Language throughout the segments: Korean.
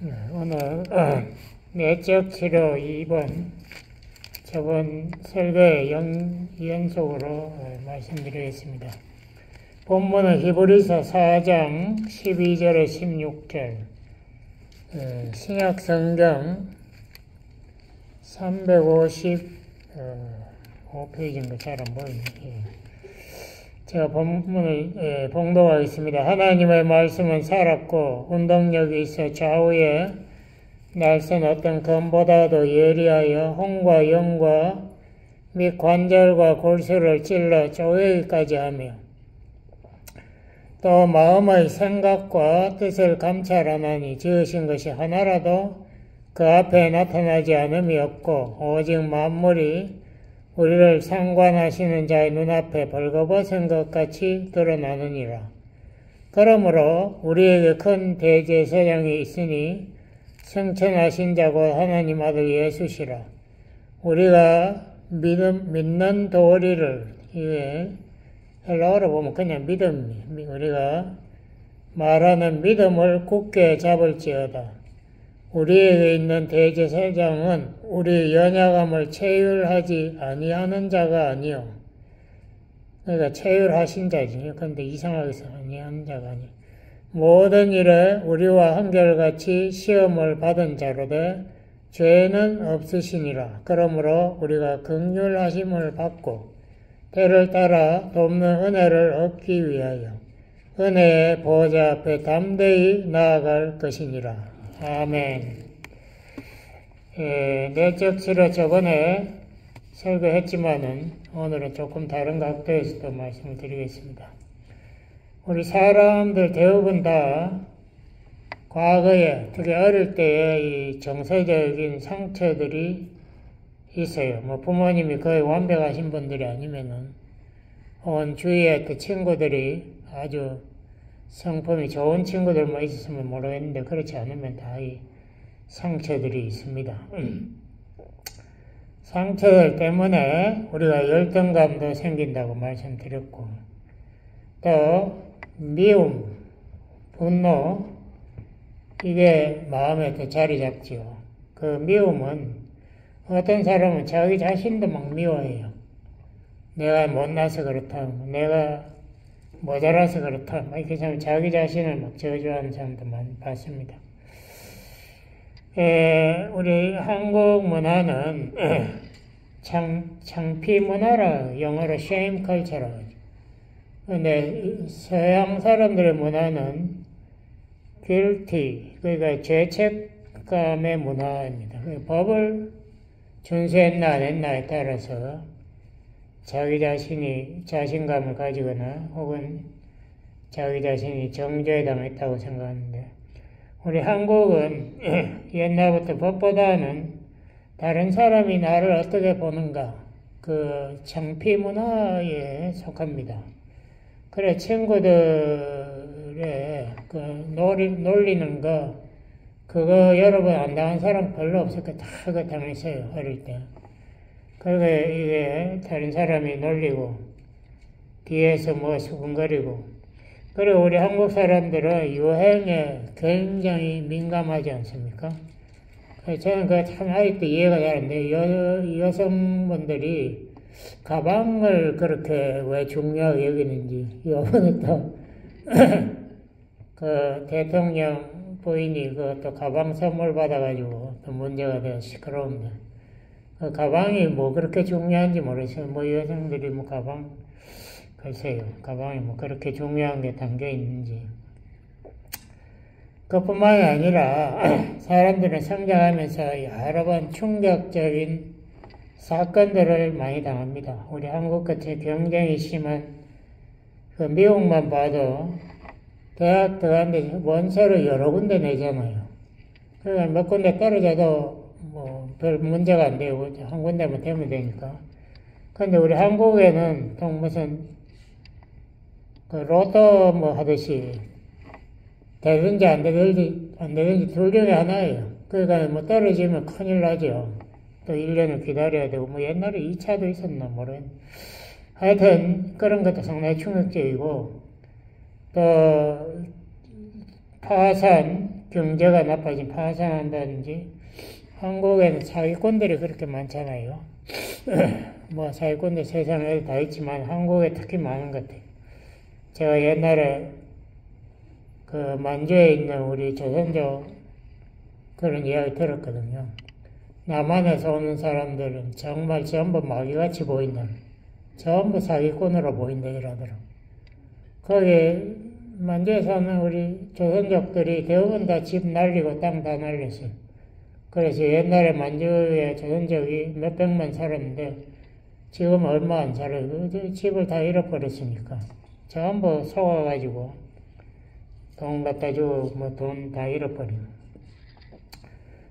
오늘 내적 치료 2번 저번 설교의 연속으로 말씀드리겠습니다. 본문은 히브리서 4장 12절에 16절, 신약성경 355페이지인가 잘 안 보이네. 제가 본문을 봉독하겠습니다. 하나님의 말씀은 살았고 운동력이 있어 좌우에 날선 어떤 검보다도 예리하여 혼과 영과 및 관절과 골수를 찔러 쪼개기까지 하며 또 마음의 생각과 뜻을 감찰하나니 지으신 것이 하나라도 그 앞에 나타나지 않음이 없고 오직 만물이 우리를 상관하시는 자의 눈앞에 벌거벗은 것 같이 드러나느니라. 그러므로 우리에게 큰 대제사장이 있으니 승천하신 자고 하나님 아들 예수시라. 우리가 믿는 도리를, 이게 헬라어로 보면 그냥 믿음, 우리가 말하는 믿음을 굳게 잡을지어다. 우리에게 있는 대제사장은 우리 연약함을 체휼하지 아니하는 자가 아니요. 그러니까 체휼하신 자지. 그런데 이상하게 해서 아니하는 자가 아니요. 모든 일에 우리와 한결같이 시험을 받은 자로되 죄는 없으시니라. 그러므로 우리가 긍휼하심을 받고 때를 따라 돕는 은혜를 얻기 위하여 은혜의 보좌 앞에 담대히 나아갈 것이니라. 아멘. 내적 치료 저번에 설교했지만은 오늘은 조금 다른 각도에서 또 말씀을 드리겠습니다. 우리 사람들 대부분 다 과거에, 특히 어릴 때의 이 정서적인 상처들이 있어요. 뭐 부모님이 거의 완벽하신 분들이 아니면은 온 주위에 그 친구들이 아주 성품이 좋은 친구들만 있었으면 모르겠는데 그렇지 않으면 다 이 상처들이 있습니다. 상처들 때문에 우리가 열등감도 생긴다고 말씀드렸고 또 미움, 분노 이게 마음에 더 자리 잡지요. 그 미움은 어떤 사람은 자기 자신도 막 미워해요. 내가 못나서 그렇다, 내가 모자라서 그렇다, 이렇게 자기 자신을 막 저주하는 사람도 많이 봤습니다. 우리 한국 문화는 창피 문화라, 영어로 shame culture라고 하죠. 근데 서양 사람들의 문화는 guilty, 그러니까 죄책감의 문화입니다. 법을 준수했나 안 했나에 따라서 자기 자신이 자신감을 가지거나 혹은 자기 자신이 정죄에 당했다고 생각하는데 우리 한국은 옛날부터 법보다는 다른 사람이 나를 어떻게 보는가 그 창피 문화에 속합니다. 그래 친구들의 그 놀리는 거 그거 여러분 안 당한 사람 별로 없을 거예요. 다 그거 당했어요 어릴 때. 그러니까 이게 다른 사람이 놀리고 뒤에서 뭐 수근거리고 그리고 우리 한국 사람들은 유행에 굉장히 민감하지 않습니까? 저는 그거 참 아직도 이해가 잘 안 돼요. 여성분들이 가방을 그렇게 왜 중요하게 여기는지 이번에 또 그 대통령 부인이 그또 가방 선물 받아가지고 또 문제가 되어 시끄러운데 그 가방이 뭐 그렇게 중요한지 모르겠어요. 뭐 여성들이 뭐 가방, 글쎄요. 가방이 뭐 그렇게 중요한 게 담겨 있는지. 그뿐만이 아니라 사람들은 성장하면서 여러 번 충격적인 사건들을 많이 당합니다. 우리 한국같이 경쟁이 심한 그 미국만 봐도 대학 들어갔는데 원서를 여러 군데 내잖아요. 그러니까 몇 군데 떨어져도 뭐 별 문제가 안 되고 한 군데만 되면 되니까. 근데 우리 한국에는 또 무슨 그 로또 뭐 하듯이 되든지 안 되든지 둘 중에 하나예요. 그러니까 뭐 떨어지면 큰일 나죠. 또 1년을 기다려야 되고 뭐 옛날에 2차도 있었나 모르겠네. 하여튼 그런 것도 상당히 충격적이고 또 파산, 경제가 나빠진 파산한다든지 한국에는 사기꾼들이 그렇게 많잖아요. 뭐 사기꾼들 세상에 다 있지만 한국에 특히 많은 것 같아요. 제가 옛날에 그 만주에 있는 우리 조선족 그런 이야기 들었거든요. 남한에서 오는 사람들은 정말 전부 마귀같이 보인다. 전부 사기꾼으로 보인다 이러더라고. 거기 만주에 사는 우리 조선족들이 대부분 다 집 날리고 땅 다 날렸어요. 그래서 옛날에 만주에 조선족이 몇백만 살았는데 지금 얼마 안 살아요. 집을 다 잃어버렸으니까. 전부 속아가지고 돈 갖다 주고 뭐 돈 다 잃어버리고.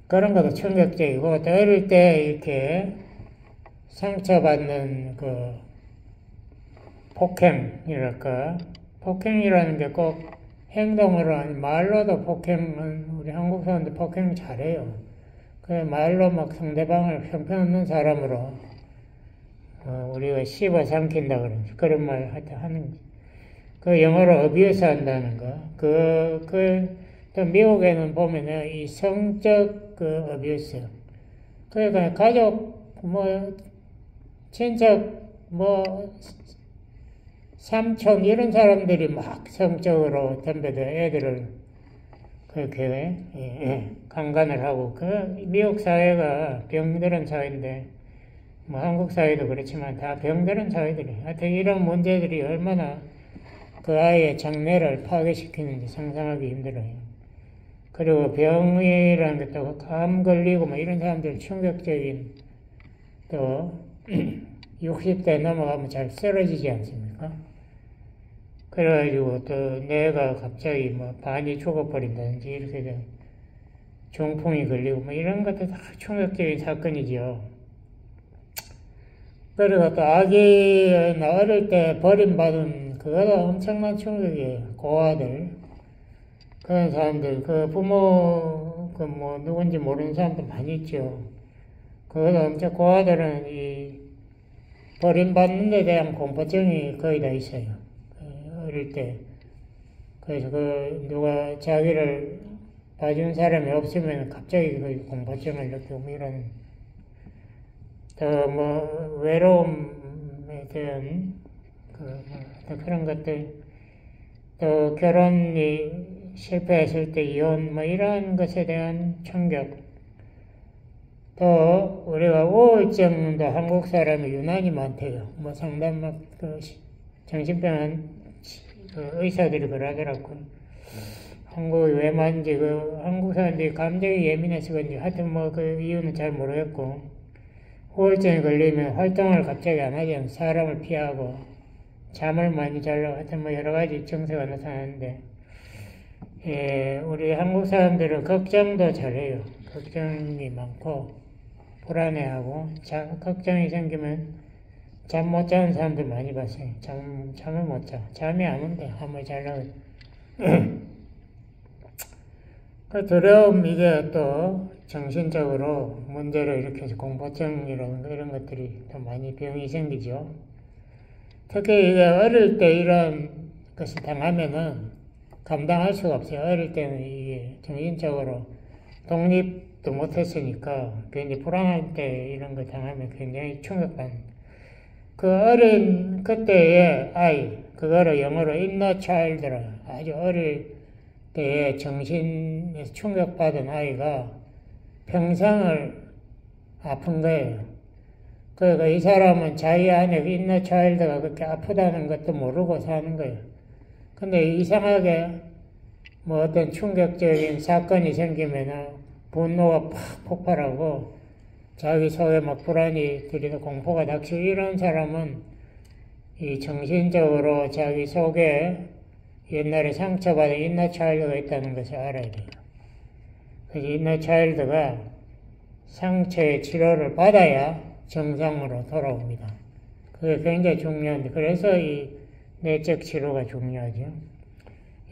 그런 것도 충격적이고, 또 어릴 때 이렇게 상처받는 그 폭행이랄까. 폭행이라는 게 꼭 행동으로 아니 말로도 폭행은 우리 한국 사람들 폭행 잘해요. 그 말로 막 상대방을 형편없는 사람으로 우리가 씹어 삼킨다 그러죠. 그런 말 하는 그 영어로 어뷰스 한다는 거. 또 미국에는 보면은 이 성적 그 어뷰스. 그러니까 가족 뭐 친척 뭐 삼촌 이런 사람들이 막 성적으로 덤벼도 애들을 그렇게 강간을 하고 그 미국 사회가 병들은 사회인데 뭐 한국 사회도 그렇지만 다 병들은 사회들이 하여튼 이런 문제들이 얼마나 그 아이의 장래를 파괴시키는지 상상하기 힘들어요. 그리고 병이라는 게 또 암 걸리고 뭐 이런 사람들 충격적인 또 60대 넘어가면 잘 쓰러지지 않습니까? 그래가지고 또 내가 갑자기 뭐 반이 죽어버린다든지 이렇게 된 중풍이 걸리고 뭐 이런 것도 다 충격적인 사건이죠. 그리고 또 아기는 어릴 때 버림받은 그것도 엄청난 충격이에요. 고아들. 그런 사람들, 그 부모, 그 뭐 누군지 모르는 사람도 많이 있죠. 그것도 엄청 고아들은 이 버림받는 데 대한 공포증이 거의 다 있어요. 어릴 때. 그래서 누가 자기를 봐준 사람이 없으면 갑자기 그 공포증을 느끼고 이런, 또 뭐, 외로움에 대한 그런 것들, 또 결혼이 실패했을 때 이혼, 뭐 이런 것에 대한 충격, 또 우리가 우울증도 한국 사람이 유난히 많대요. 뭐 상담 막 정신병 의사들이 그러더라고요. 한국이 왜 많은지, 한국 사람들이 감정이 예민해서 그런지, 하여튼 뭐 그 이유는 잘 모르겠고, 우울증에 걸리면 활동을 갑자기 안 하지 않고 사람을 피하고, 잠을 많이 자려고 하여튼 뭐 여러 가지 증세가 나타나는데, 우리 한국 사람들은 걱정도 잘해요. 걱정이 많고, 불안해하고, 걱정이 생기면 잠 못 자는 사람들 많이 봤어요. 잠을 못 자. 잠이 안 온대. 아무리 자려고. 그 두려움, 이게 또 정신적으로 문제를 일으켜서 공포증이라는 이런 것들이 또 많이 병이 생기죠. 특히 이게 어릴 때 이런 것을 당하면은 감당할 수가 없어요. 어릴 때는 이게 정신적으로 독립도 못했으니까 괜히 불안할 때 이런 거 당하면 굉장히 충격받는. 그 어린 그때의 아이, 그거를 영어로 inner child라, 아주 어릴 때에 정신에서 충격받은 아이가 평생을 아픈 거예요. 그러니까 이 사람은 자기 안에 inner child가 그렇게 아프다는 것도 모르고 사는 거예요. 근데 이상하게 뭐 어떤 충격적인 사건이 생기면 분노가 팍 폭발하고 자기 속에 막 불안이 들이고 공포가 닥치고 이런 사람은 이 정신적으로 자기 속에 옛날에 상처받은 인너 차일드가 있다는 것을 알아야 돼요. 그래서 인너 차일드가 상처의 치료를 받아야 정상으로 돌아옵니다. 그게 굉장히 중요한데, 그래서 이 내적 치료가 중요하죠.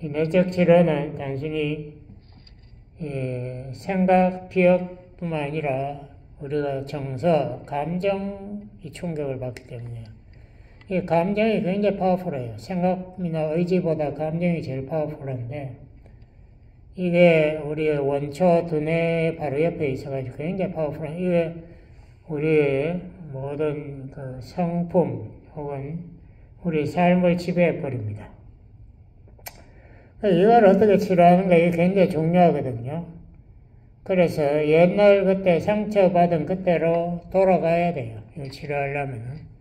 이 내적 치료는 단순히 생각, 기억뿐만 아니라 우리가 정서, 감정이 충격을 받기 때문에 이 감정이 굉장히 파워풀해요. 생각이나 의지보다 감정이 제일 파워풀한데 이게 우리의 원초 두뇌 바로 옆에 있어가지고 굉장히 파워풀한, 이게 우리의 모든 그 성품 혹은 우리 삶을 지배해버립니다. 이걸 어떻게 치료하는가 이게 굉장히 중요하거든요. 그래서 옛날 그때 상처받은 그때로 돌아가야 돼요. 이걸 치료하려면은.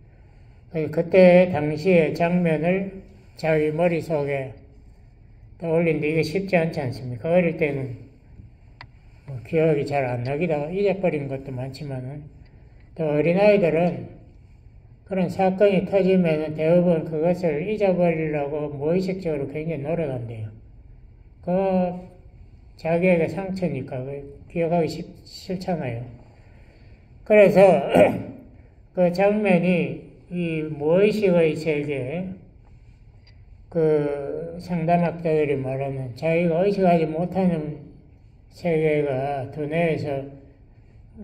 그때 당시의 장면을 자기 머릿속에 떠올리는데 이게 쉽지 않지 않습니까? 어릴 때는 기억이 잘 안 나기도 하고 잊어버린 것도 많지만은 또 어린아이들은 그런 사건이 터지면 대부분 그것을 잊어버리려고 무의식적으로 굉장히 노력한대요. 자기에게 상처니까 기억하기 싫잖아요. 그래서 그 장면이 이 무의식의 세계, 그 상담학자들이 말하는 자기가 의식하지 못하는 세계가 두뇌에서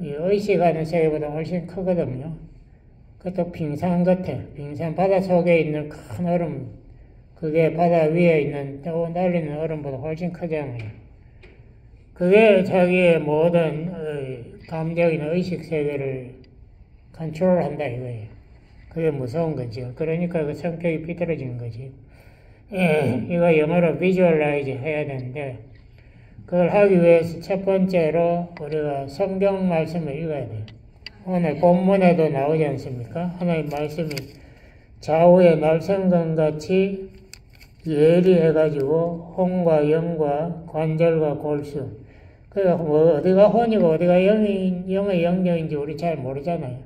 의식하는 세계보다 훨씬 크거든요. 그것도 빙산 같아. 빙산 바다 속에 있는 큰 얼음, 그게 바다 위에 있는 떠 날리는 얼음보다 훨씬 크잖아요. 그게 자기의 모든 감정이나 의식 세계를 컨트롤한다 이거예요. 그게 무서운 거죠. 그러니까 그 성격이 비뚤어지는 거지. 이거 영어로 비주얼라이즈 해야 되는데 그걸 하기 위해서 첫 번째로 우리가 성경 말씀을 읽어야 돼요. 오늘 본문에도 나오지 않습니까? 하나님 말씀이 좌우의 날성검같이 예리해가지고 혼과 영과 관절과 골수, 그러니까 어디가 혼이고 어디가 영의 영역인지 우리 잘 모르잖아요.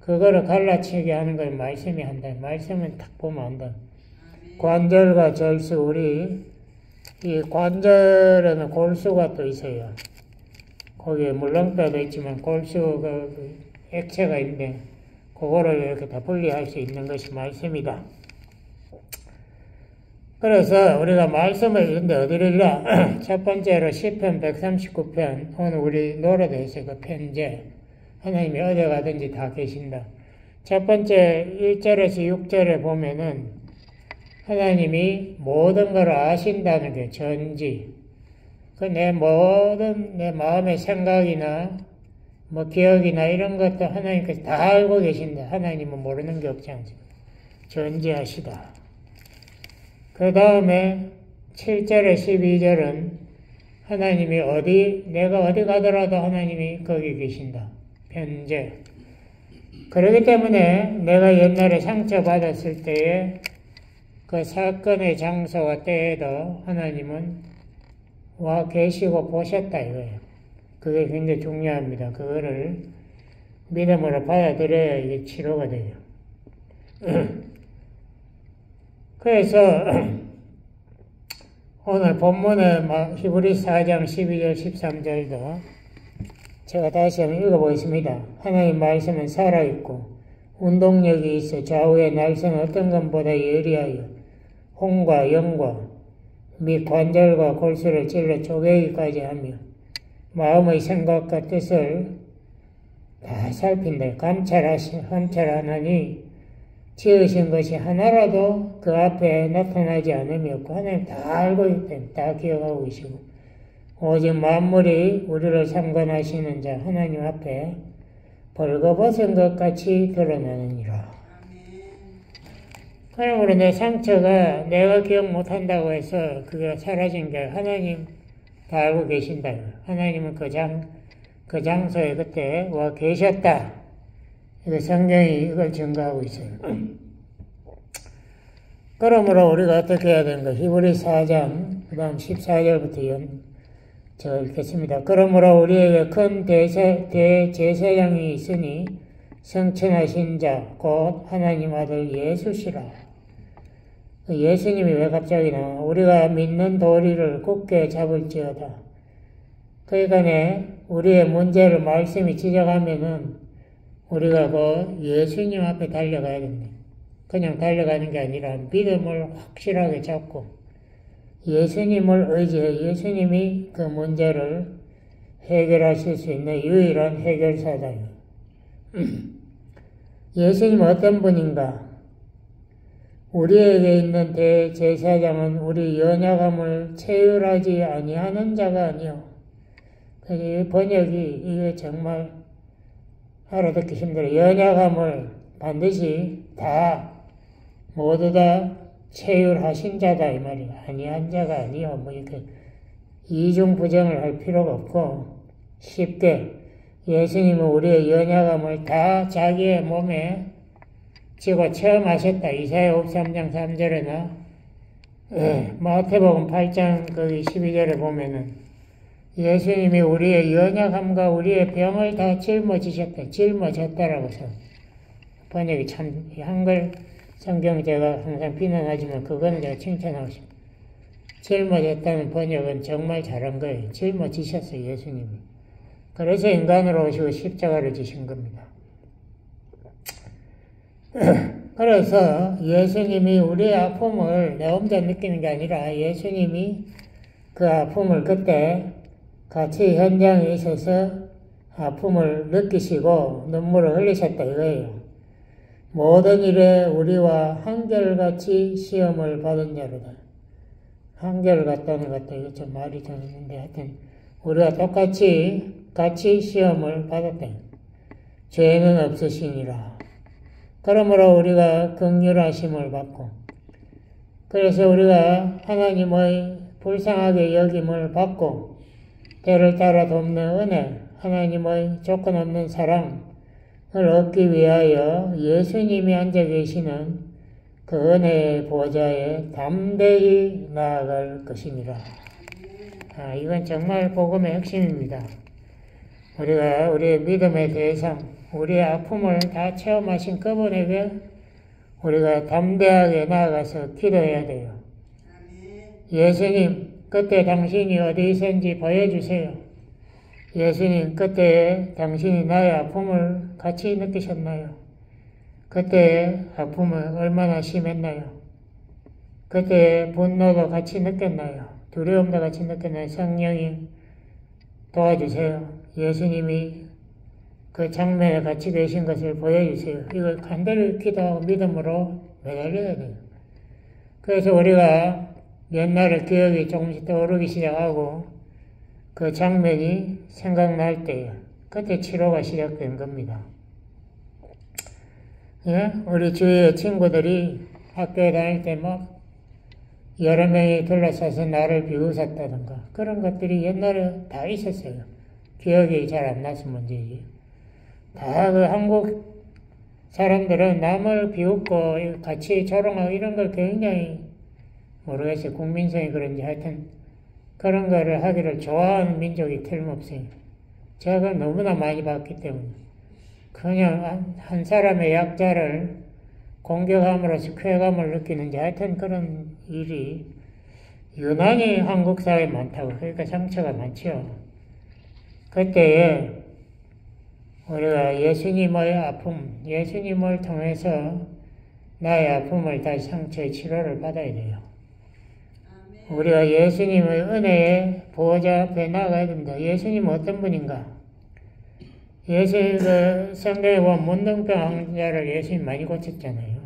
그거를 갈라치게 하는 걸 말씀이 한다. 말씀은 딱 보면 안다. 관절과 절수, 우리 이 관절에는 골수가 또 있어요. 거기에 물렁뼈도 있지만 골수가 액체가 있는데 그거를 이렇게 다 분리할 수 있는 것이 말씀이다. 그래서 우리가 말씀을 읽는데 어디를 읽나? 첫 번째로 시편 139편, 오늘 우리 노래도 했어요. 그 편제. 하나님이 어디 가든지 다 계신다. 첫 번째 1절에서 6절에 보면은 하나님이 모든 걸 아신다는 게 전지. 그 내 모든 내 마음의 생각이나 뭐 기억이나 이런 것도 하나님께서 다 알고 계신다. 하나님은 모르는 게 없지 않습니까? 전지하시다. 그 다음에 7절에 12절은 하나님이 내가 어디 가더라도 하나님이 거기 계신다. 편제. 그렇기 때문에 내가 옛날에 상처받았을 때에 그 사건의 장소와 때에도 하나님은 와 계시고 보셨다 이거예요. 그게 굉장히 중요합니다. 그거를 믿음으로 받아들여야 이게 치료가 돼요. 그래서 오늘 본문에 히브리서 4장 12절 13절도 제가 다시 한번 읽어보겠습니다. 하나님 말씀은 살아있고 운동력이 있어 좌우의 날선 어떤 것보다 예리하여 혼과 영과 및 관절과 골수를 찔러 쪼개기까지 하며 마음의 생각과 뜻을 다 살핀다. 감찰하나니 지으신 것이 하나라도 그 앞에 나타나지 않음이 없고 하나님 다 알고 있다. 다 기억하고 계시고 오직 만물이 우리를 상관하시는 자 하나님 앞에 벌거벗은 것 같이 드러나느니라. 그러므로 내 상처가 내가 기억 못한다고 해서 그게 사라진 게 하나님 다 알고 계신다. 하나님은 그 장소에 그때 와 계셨다. 이거 성경이 이걸 증거하고 있어요. 그러므로 우리가 어떻게 해야 되는가? 히브리서 4장 그 다음 14절부터 제가 읽겠습니다. 그러므로 우리에게 큰 대제사장이 있으니 성천하신 자 곧 하나님 아들 예수시라. 예수님이 왜 갑자기 나와? 우리가 믿는 도리를 굳게 잡을지어다. 그러니까 우리의 문제를 말씀이 지적하면은 우리가 그 예수님 앞에 달려가야 됩니다. 그냥 달려가는 게 아니라 믿음을 확실하게 잡고 예수님을 의지해 예수님이 그 문제를 해결하실 수 있는 유일한 해결사다. 예수님은 어떤 분인가? 우리에게 있는 대제사장은 우리 연약함을 체휼하지 아니하는 자가 아니요. 이 번역이 이게 정말 알아듣기 힘들어요. 연약함을 반드시 다 모두 다 체휼하신 자다 이 말이야. 아니한 자가 아니요. 뭐 이렇게 이중 부정을 할 필요가 없고 쉽게 예수님은 우리의 연약함을 다 자기의 몸에 지고 체험하셨다. 이사야 53장 3절에나 마태복음 8장 거기 12절에 보면은 예수님이 우리의 연약함과 우리의 병을 다 짊어지셨다. 짊어졌다라고 해서 번역이 참 한글 성경 제가 항상 비난하지만 그거는 제가 칭찬하고 싶습니다. 짊어졌다는 번역은 정말 잘한 거예요. 짊어지셨어요. 예수님이. 그래서 인간으로 오시고 십자가를 지신 겁니다. 그래서 예수님이 우리의 아픔을 내 혼자 느끼는 게 아니라 예수님이 그 아픔을 그때 같이 현장에 있어서 아픔을 느끼시고 눈물을 흘리셨다 이거예요. 모든 일에 우리와 한결같이 시험을 받은 자로다. 한결같다는 것도 이거 좀 말이 좀 있는데 하여튼 우리가 똑같이 같이 시험을 받았다. 죄는 없으시니라. 그러므로 우리가 긍휼하심을 받고 그래서 우리가 하나님의 불쌍하게 여김을 받고 때를 따라 돕는 은혜, 하나님의 조건 없는 사랑을 얻기 위하여 예수님이 앉아 계시는 그 은혜의 보좌에 담대히 나아갈 것이니라. 이건 정말 복음의 핵심입니다. 우리가 우리의 믿음의 대상, 우리의 아픔을 다 체험하신 그분에게 우리가 담대하게 나아가서 기도해야 돼요. 예수님, 그때 당신이 어디 있었는지 보여주세요. 예수님, 그때 당신이 나의 아픔을 같이 느끼셨나요? 그때 아픔은 얼마나 심했나요? 그때 분노도 같이 느꼈나요? 두려움도 같이 느꼈나요? 성령이 도와주세요. 예수님이 그 장면에 같이 계신 것을 보여주세요. 이걸 간절히 기도하고 믿음으로 매달려야 돼요. 그래서 우리가 옛날의 기억이 조금씩 떠오르기 시작하고 그 장면이 생각날 때 그때 치료가 시작된 겁니다. 예? 우리 주위의 친구들이 학교에 다닐 때 막 여러 명이 둘러싸서 나를 비웃었다든가 그런 것들이 옛날에 다 있었어요. 기억이 잘 안 나서 문제지. 다 그 한국 사람들은 남을 비웃고 같이 조롱하고 이런 걸 굉장히 모르겠어요. 국민성이 그런지 하여튼 그런 거를 하기를 좋아하는 민족이 틀림없어요. 제가 너무나 많이 봤기 때문에 그냥 한 사람의 약자를 공격함으로써 쾌감을 느끼는지 하여튼 그런 일이 유난히 한국 사회에 많다고. 그러니까 상처가 많죠. 그때에 우리가 예수님의 아픔, 예수님을 통해서 나의 아픔을 다시 상처의 치료를 받아야 돼요. 우리가 예수님의 은혜의 보호자 앞에 나가야 됩니다. 예수님은 어떤 분인가? 예수님 성경에 보면 문둥병 환자를 예수님 많이 고쳤잖아요.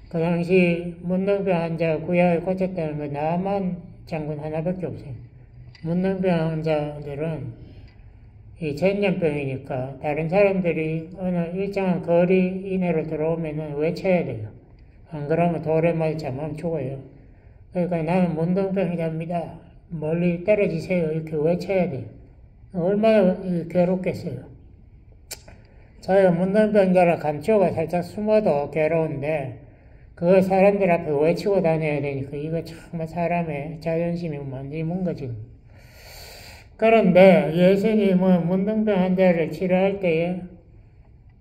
그 당시 문둥병 환자 구약에 고쳤다는 건 나만 장군 하나밖에 없어요. 문둥병 환자들은 이 전염병이니까 다른 사람들이 어느 일정한 거리 이내로 들어오면은 외쳐야 돼요. 안 그러면 돌에 맞아 멈추고요. 그러니까 나는 문둥병이랍니다. 멀리 떨어지세요. 이렇게 외쳐야 돼요. 얼마나 괴롭겠어요. 자기가 문둥병자라 감추고 살짝 숨어도 괴로운데 그걸 사람들 앞에 외치고 다녀야 되니까 이거 정말 사람의 자존심이 많이 뭉거지는. 그런데 예수님은 문둥병 환자를 치료할 때에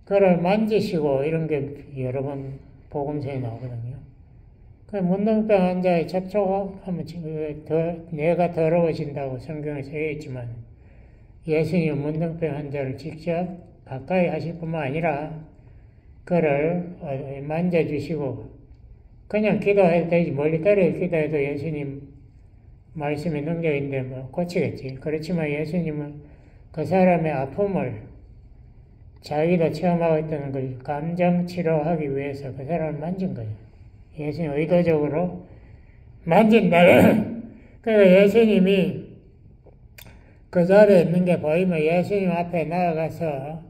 그걸 만지시고 이런 게 여러 번 복음서에 나오거든요. 그 문둥병 환자에 접촉하면 뇌가 더러워진다고 성경에 쓰여 있지만 예수님은 문둥병 환자를 직접 가까이 하실 뿐만 아니라 그를 만져주시고 그냥 기도해도 되지 멀리 떨어져 기도해도 예수님 말씀의 능력인데 뭐 고치겠지. 그렇지만 예수님은 그 사람의 아픔을 자기도 체험하고 있다는 걸 감정 치료하기 위해서 그 사람을 만진 거예요. 예수님 의도적으로 만진다. 그러니까 예수님이 그 자리에 있는 게 보이면 예수님 앞에 나아가서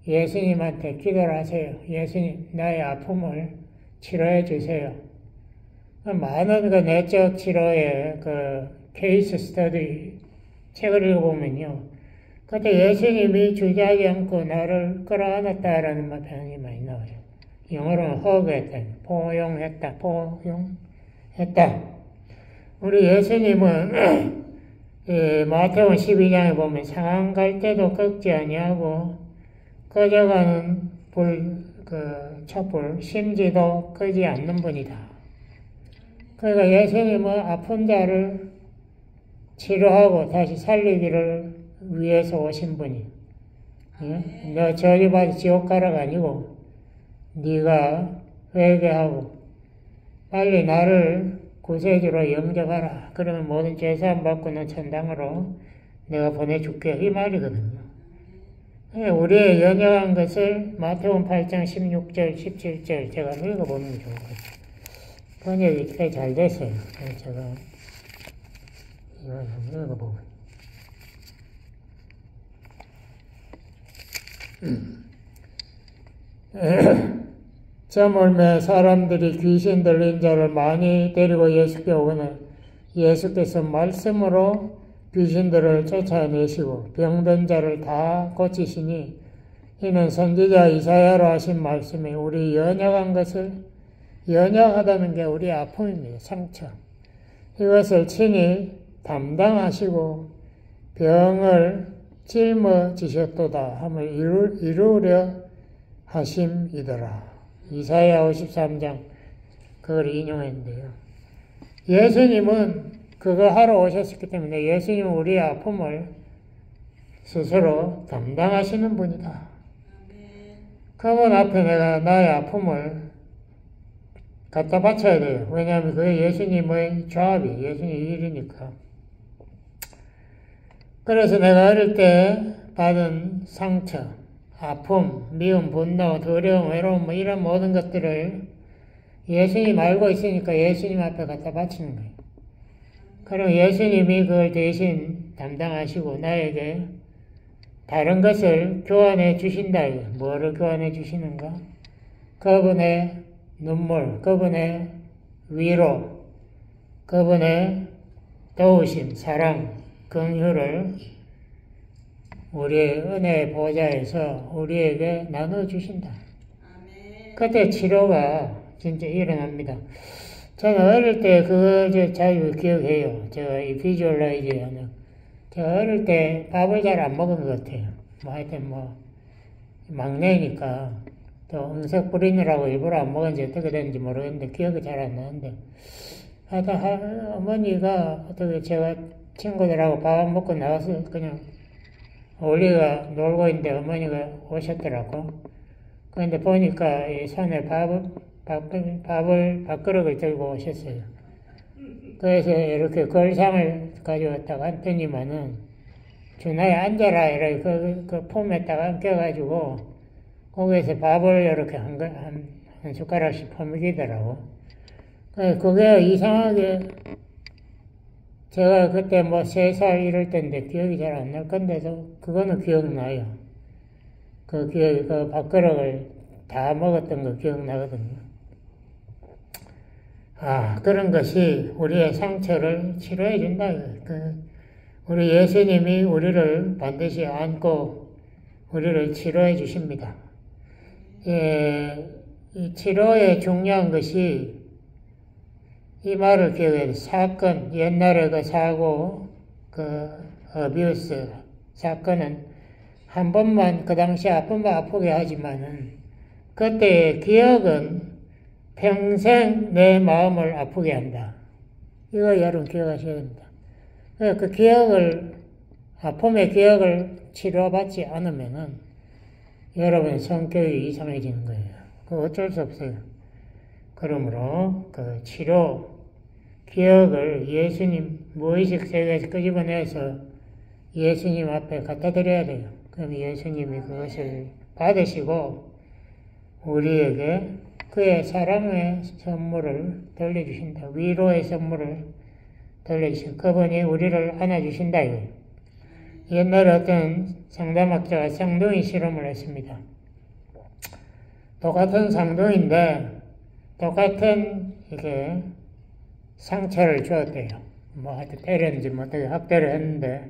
예수님한테 기도를 하세요. 예수님, 나의 아픔을 치료해 주세요. 많은 그 내적 치료의 그 케이스 스터디 책을 읽어보면요. 그때 예수님이 주저하지 않고 나를 끌어안았다라는 표현이 많이 나와요. 영어로는 허그했다, 포용했다, 포용했다. 우리 예수님은 마태복음 12장에 보면 상한 갈 때도 꺾지 아니하고 꺼져가는 촛불 심지도 끄지 않는 분이다. 그러니까 예수님은 아픈 자를 치료하고 다시 살리기를 위해서 오신 분이. 너 저리 봐서 지옥 가라가 아니고 네가 회개하고 빨리 나를 구세주로 영접하라. 그러면 모든 죄사함 받고 는 천당으로 내가 보내줄게. 이 말이거든요. 우리의 연약한 것을 마태복음 8장 16절, 17절 제가 읽어보는 게 좋을 것 같아요. 번역이 꽤 잘 됐어요. 제가 이걸 한번 읽어보고. 저물매 사람들이 귀신 들린 자를 많이 데리고 예수께 오거늘 예수께서 말씀으로 귀신들을 쫓아내시고 병든 자를 다 고치시니 이는 선지자 이사야로 하신 말씀이 우리 연약한 것을 연약하다는 게 우리 아픔입니다. 상처. 이것을 친히 담당하시고 병을 짊어지셨도다 함을 이루려 하심이더라. 이사야 53장 그걸 인용했는데요. 예수님은 그거 하러 오셨기 때문에 예수님은 우리의 아픔을 스스로 담당하시는 분이다. 그분 앞에 내가 나의 아픔을 갖다 바쳐야 돼요. 왜냐하면 그게 예수님의 조합이 예수님 일이니까. 그래서 내가 어릴 때 받은 상처, 아픔, 미움, 분노, 두려움, 외로움 이런 모든 것들을 예수님 알고 있으니까 예수님 앞에 갖다 바치는 거예요. 그럼 예수님이 그걸 대신 담당하시고 나에게 다른 것을 교환해 주신다. 뭐를 교환해 주시는가? 그분의 눈물, 그분의 위로, 그분의 도우심, 사랑, 긍휼을 우리의 은혜의 보좌에서 우리에게 나눠주신다. 그때 치료가 진짜 일어납니다. 저는 어릴 때 그거 자주 기억해요. 제가 이 비주얼라이즈 하는. 제가 어릴 때 밥을 잘 안 먹은 것 같아요. 하여튼 막내니까 또 음색 뿌리느라고 일부러 안 먹은지 어떻게 됐는지 모르겠는데 기억이 잘 안 나는데 하여튼 어머니가 어떻게 제가 친구들하고 밥 안 먹고 나가서 그냥 우리가 놀고 있는데 어머니가 오셨더라고. 그런데 보니까 이 손에 밥그릇을 들고 오셨어요. 그래서 이렇게 걸상을 가져왔다가 앉더니만은 준아야 앉아라 이렇게 그 폼에다가 안겨가지고 거기에서 밥을 이렇게 한 숟가락씩 퍼먹이더라고. 그게 이상하게 제가 그때 3살 이럴 때인데 기억이 잘 안 날 건데도 그거는 기억나요. 그 밥그릇을 다 먹었던 거 기억나거든요. 그런 것이 우리의 상처를 치료해 준다. 우리 예수님이 우리를 반드시 안고 우리를 치료해 주십니다. 이 치료의 중요한 것이 이 말을 기억해야 돼. 사건, 옛날에 그 사고, 어뷰스 사건은 한 번만 그 당시 아프게 하지만은 그때의 기억은 평생 내 마음을 아프게 한다. 이거 여러분 기억하셔야 됩니다. 그 아픔의 기억을 치료받지 않으면은 여러분의 성격이 이상해지는 거예요. 그거 어쩔 수 없어요. 그러므로 그 기억을 예수님 무의식 세계에서 끄집어내서 예수님 앞에 갖다 드려야 돼요. 그럼 예수님이 그것을 받으시고 우리에게 그의 사랑의 선물을 돌려주신다. 위로의 선물을 돌려주신다. 그분이 우리를 안아주신다. 이거예요. 옛날에 어떤 상담학자가 쌍둥이 실험을 했습니다. 똑같은 쌍둥이인데 똑같은 이게 상처를 주었대요. 뭐 하여튼 때렸는지 뭐 어떻게 학대를 했는데,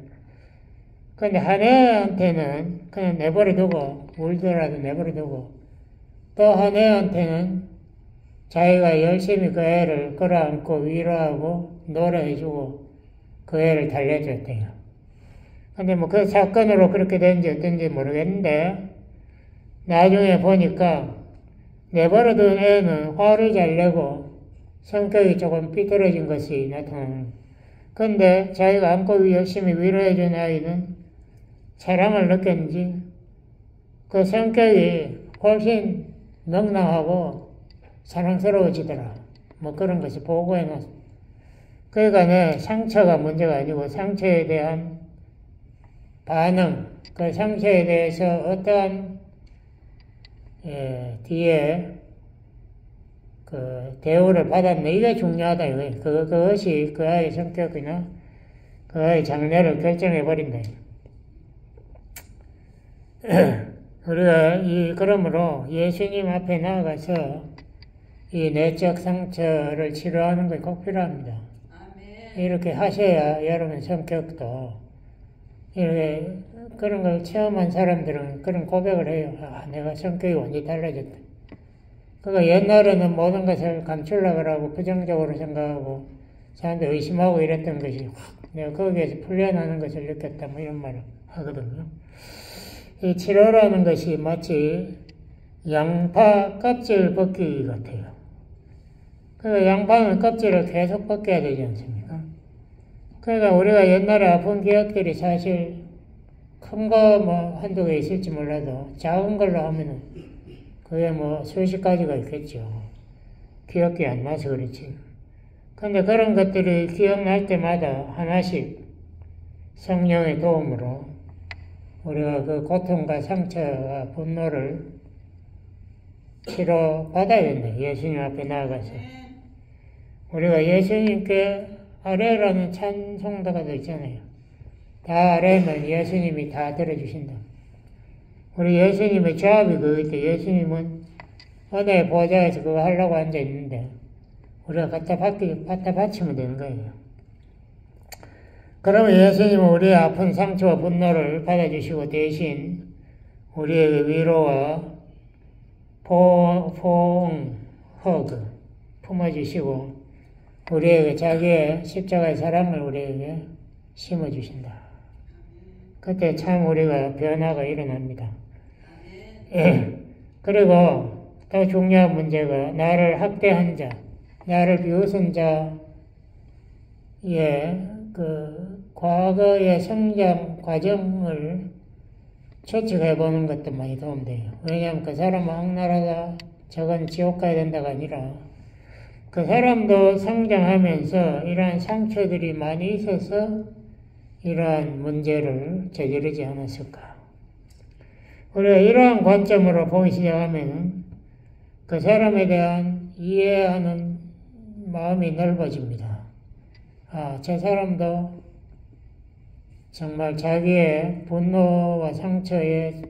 근데 한 애한테는 그냥 내버려두고 울더라도 내버려두고, 또 한 애한테는 자기가 열심히 그 애를 끌어안고 위로하고 노래해주고 그 애를 달래줬대요. 근데 뭐 그 사건으로 그렇게 된지 어떤지 모르겠는데, 나중에 보니까 내버려둔 애는 화를 잘 내고 성격이 조금 삐뚤어진 것이 나타나는. 근데 자기가 안고 열심히 위로해준 아이는 사랑을 느꼈는지 그 성격이 훨씬 명랑하고 사랑스러워지더라. 뭐 그런 것이 보고해놨어. 그러니까 내 상처가 문제가 아니고 상처에 대한 반응, 그 상처에 대해서 어떠한 뒤에 그 대우를 받았네. 이게 중요하다. 그것이 그 아이의 성격이나 그 아이의 장래를 결정해버린다. 우리가 그러므로 예수님 앞에 나아가서 이 내적 상처를 치료하는 게 꼭 필요합니다. 아멘. 이렇게 하셔야 여러분 성격도 이렇게 그런 걸 체험한 사람들은 그런 고백을 해요. 아, 내가 성격이 완전히 달라졌다. 그러니까 옛날에는 모든 것을 감추려고 하고 부정적으로 생각하고 사람들 의심하고 이랬던 것이 확 내가 거기에서 풀려나는 것을 느꼈다. 뭐 이런 말을 하거든요. 이 치료라는 것이 마치 양파 껍질 벗기기 같아요. 그러니까 양파는 껍질을 계속 벗겨야 되지 않습니까? 그러니까 우리가 옛날에 아픈 기억들이 사실 큰 거 뭐 한두 개 있을지 몰라도 작은 걸로 하면은 그게 뭐 수십 가지가 있겠죠. 기억이 안 나서 그렇지. 근데 그런 것들이 기억날 때마다 하나씩 성령의 도움으로 우리가 그 고통과 상처와 분노를 치료받아야 된다. 예수님 앞에 나아가서. 우리가 예수님께 아뢰라는 찬송가가 있잖아요. 다 아뢰면 예수님이 다 들어주신다. 우리 예수님의 조합이 그거 있대. 예수님은 은혜의 보좌에서 그거 하려고 앉아있는데 우리가 갖다 바치면 되는 거예요. 그러면 예수님은 우리의 아픈 상처와 분노를 받아주시고 대신 우리에게 위로와 포옹, 허그 품어주시고 우리에게 자기의 십자가의 사랑을 우리에게 심어주신다. 그때 참 우리가 변화가 일어납니다. 그리고 더 중요한 문제가 나를 학대한 자, 나를 비웃은 자의 그 과거의 성장 과정을 추측해보는 것도 많이 도움돼요. 왜냐하면 그 사람은 악랄하다, 저건 지옥 가야 된다가 아니라 그 사람도 성장하면서 이러한 상처들이 많이 있어서 이러한 문제를 저지르지 않았을까. 우리가 이러한 관점으로 보기 시작하면 그 사람에 대한 이해하는 마음이 넓어집니다. 아, 저 사람도 정말 자기의 분노와 상처에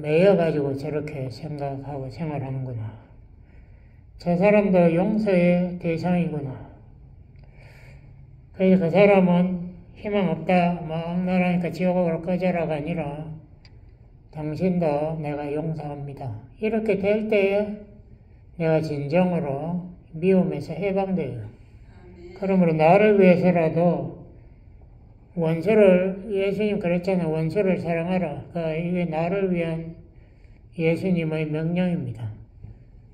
매여가지고 저렇게 생각하고 생활하는구나. 저 사람도 용서의 대상이구나. 그래서 그 사람은 희망 없다, 뭐 악랄하니까 지옥으로 꺼져라가 아니라 당신도 내가 용서합니다. 이렇게 될 때에 내가 진정으로 미움에서 해방돼요. 그러므로 나를 위해서라도 원수를, 예수님 그랬잖아요. 원수를 사랑하라. 이게 나를 위한 예수님의 명령입니다.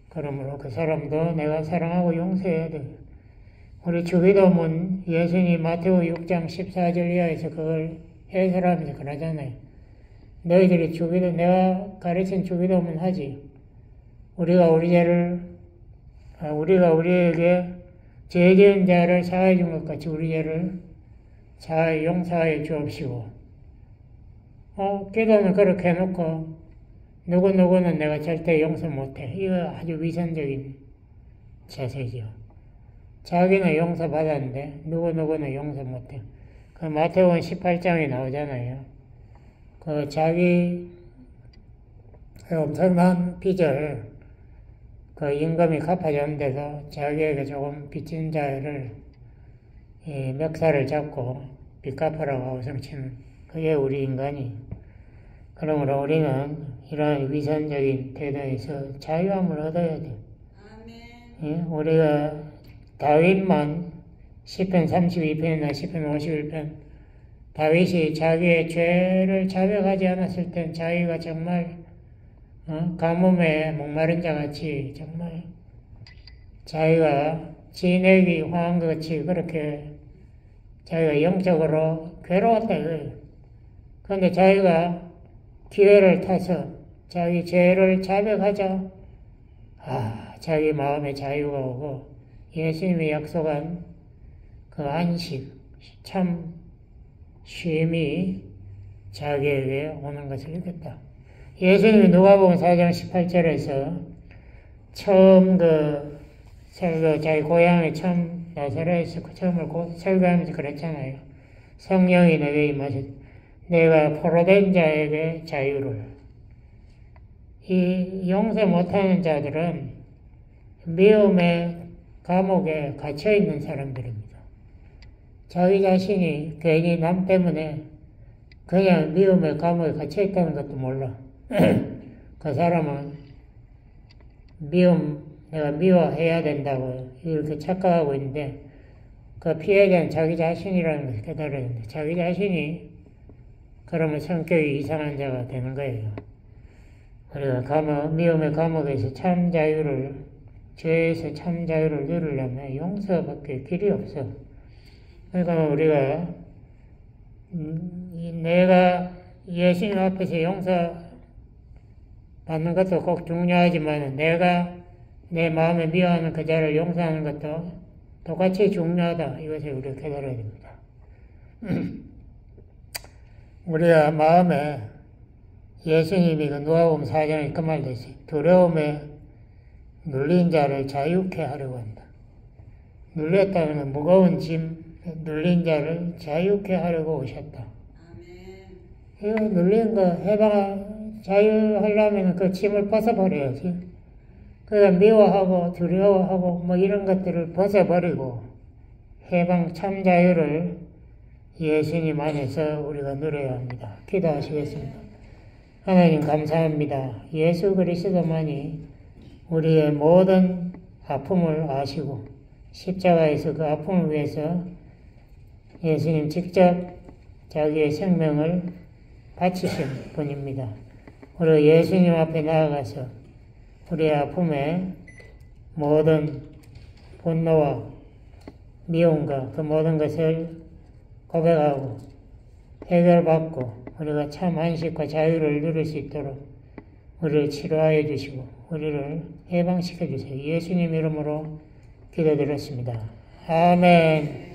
그러므로 그 사람도 내가 사랑하고 용서해야 돼요. 우리 주기도문 예수님 마태오 6장 14절 이하에서 그걸 해설하면서 그러잖아요. 너희들이 주기도, 내가 가르친 주기도문 하지. 우리가 우리에게 죄 지은 자를 사하여 준 것 같이 우리 죄를 용서하여 주옵시고. 기도는 그렇게 해놓고 누구누구는 내가 절대 용서 못해. 이거 아주 위선적인 자세죠. 자기는 용서받았는데 누구누구는 용서 못해. 그 마태복음 18장에 나오잖아요. 그 자기 엄청난 빚을 그 임금이 갚아줬는데도 자기에게 조금 빚진 자를 멱살을 잡고 빚 갚으라고 허성치는 그게 우리 인간이. 그러므로 우리는 이러한 위선적인 태도에서 자유함을 얻어야 돼. 우리가 다윗만 시편 32편이나 시편 51편 다윗이 자기의 죄를 자백하지 않았을 땐 자기가 정말 가뭄에 목마른 자같이 정말 자기가 진액이 황한 것 같이 그렇게 자기가 영적으로 괴로웠다 이거예요. 그런데 자기가 기회를 타서 자기 죄를 자백하자 자기 마음에 자유가 오고 예수님이 약속한 그 안식, 참 쉼이 자기에게 오는 것을 믿었다. 예수님이 누가복음 4장 18절에서 처음 자기 고향에 처음 나사렛에서 처음을 설교하면서 그랬잖아요. 성령이 내게 임하셔 내가 포로된 자에게 자유를. 이 용서 못하는 자들은 미움의 감옥에 갇혀있는 사람들입니다. 자기 자신이 괜히 남 때문에 그냥 미움의 감옥에 갇혀있다는 것도 몰라. 그 사람은 내가 미워해야 된다고 이렇게 착각하고 있는데 그 피해자는 자기 자신이라는 것을 깨달아야 되는데 자기 자신이 그러면 성격이 이상한 자가 되는 거예요. 우리가 미움의 감옥에서 참 자유를, 죄에서 참 자유를 누리려면 용서밖에 길이 없어. 그러니까 우리가 내가 예수님 앞에서 용서 받는 것도 꼭 중요하지만 내가 내 마음에 미워하는 그 자를 용서하는 것도 똑같이 중요하다. 이것을 우리가 깨달아야 됩니다. 우리가 마음에 예수님이 그 누가복음 4장에 그 말도 있어요. 두려움에 눌린 자를 자유케 하려고 한다. 눌렸다는 건 무거운 짐, 눌린 자를 자유케 하려고 오셨다. 이거 눌린 거 자유하려면 그 짐을 벗어버려야지. 그러니까 미워하고 두려워하고 뭐 이런 것들을 벗어버리고 해방 참 자유를 예수님 안에서 우리가 누려야 합니다. 기도하시겠습니다. 하나님 감사합니다. 예수 그리스도만이 우리의 모든 아픔을 아시고 십자가에서 그 아픔을 위해서 예수님 직접 자기의 생명을 바치신 분입니다. 우리 예수님 앞에 나아가서 우리의 아픔에 모든 분노와 미움과 그 모든 것을 고백하고 해결받고 우리가 참 안식과 자유를 누릴 수 있도록 우리를 치료하여 주시고 우리를 해방시켜 주세요. 예수님 이름으로 기도드렸습니다. 아멘.